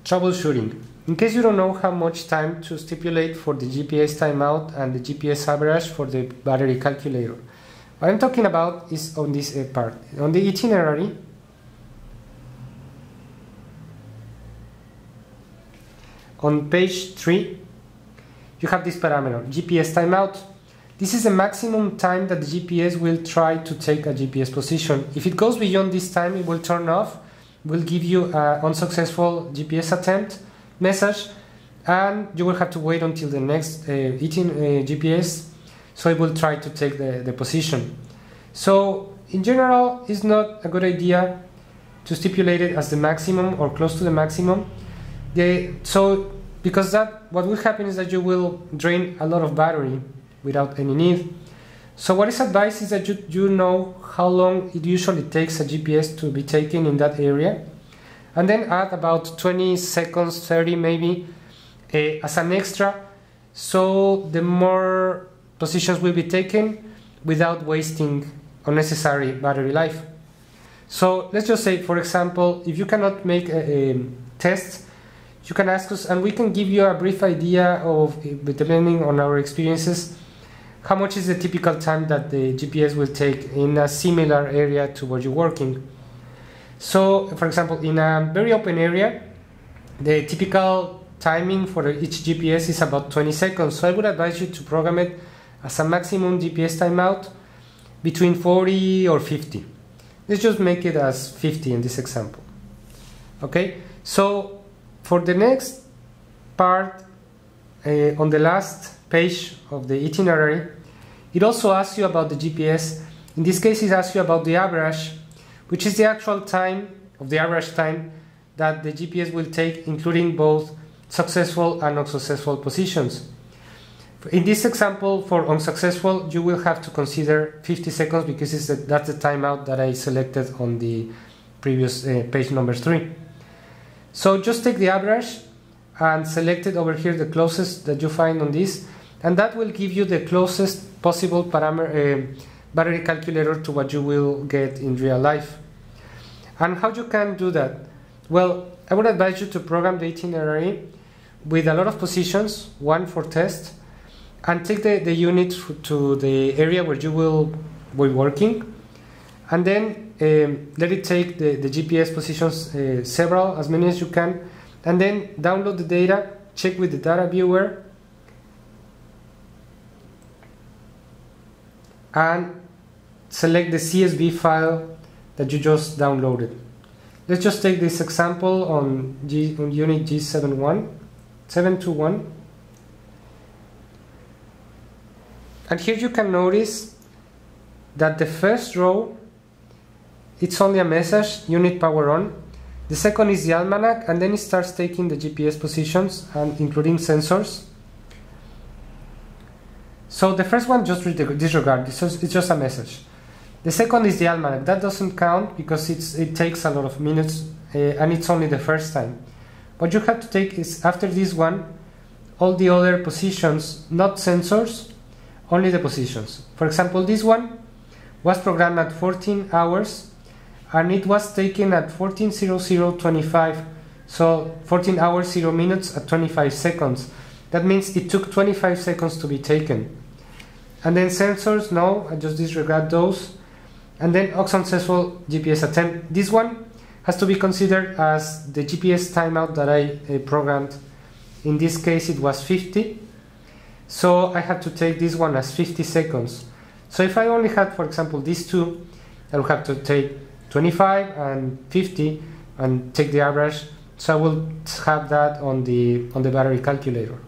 Troubleshooting. In case you don't know how much time to stipulate for the GPS timeout and the GPS average for the battery calculator, what I'm talking about is on this part. On the itinerary, on page 3, you have this parameter, GPS timeout. This is the maximum time that the GPS will try to take a GPS position. If it goes beyond this time, it will turn off, will give you an unsuccessful GPS attempt message, and you will have to wait until the next GPS, so it will try to take the position. So in general, it's not a good idea to stipulate it as the maximum or close to the maximum. Because what will happen is that you will drain a lot of battery without any need. So what is advised is that you know how long it usually takes a GPS to be taken in that area, and then add about 20 seconds, 30 maybe, as an extra, so the more positions will be taken without wasting unnecessary battery life. So let's just say, for example, if you cannot make a test, you can ask us and we can give you a brief idea of, depending on our experiences, how much is the typical time that the GPS will take in a similar area to where you're working. So, for example, in a very open area, the typical timing for each GPS is about 20 seconds. So I would advise you to program it as a maximum GPS timeout between 40 or 50. Let's just make it as 50 in this example. Okay, so for the next part, on the last page of the itinerary, it also asks you about the GPS. In this case, it asks you about the average, which is the actual time of the average time that the GPS will take, including both successful and unsuccessful positions. In this example, for unsuccessful, you will have to consider 50 seconds because that's the timeout that I selected on the previous page number 3. So just take the average and select it over here, the closest that you find on this, and that will give you the closest possible battery calculator to what you will get in real life. And how you can do that? Well, I would advise you to program the itinerary with a lot of positions, one for test, and take the unit to the area where you will be working, and then let it take the GPS positions, as many as you can, and then download the data, check with the data viewer, and select the CSV file that you just downloaded. Let's just take this example on unit G721. And here you can notice that the first row, it's only a message, unit power on. The second is the almanac, and then it starts taking the GPS positions and including sensors. So the first one, just disregard, it's just a message. The second is the almanac. That doesn't count because it takes a lot of minutes and it's only the first time. What you have to take is, after this one, all the other positions, not sensors, only the positions. For example, this one was programmed at 14 hours and it was taken at 14:00:25, so 14 hours 0 minutes at 25 seconds. That means it took 25 seconds to be taken. And then sensors, no, I just disregard those. And then unsuccessful GPS attempt. This one has to be considered as the GPS timeout that I programmed. In this case, it was 50. So I had to take this one as 50 seconds. So if I only had, for example, these two, I would have to take 25 and 50 and take the average. So I will have that on the battery calculator.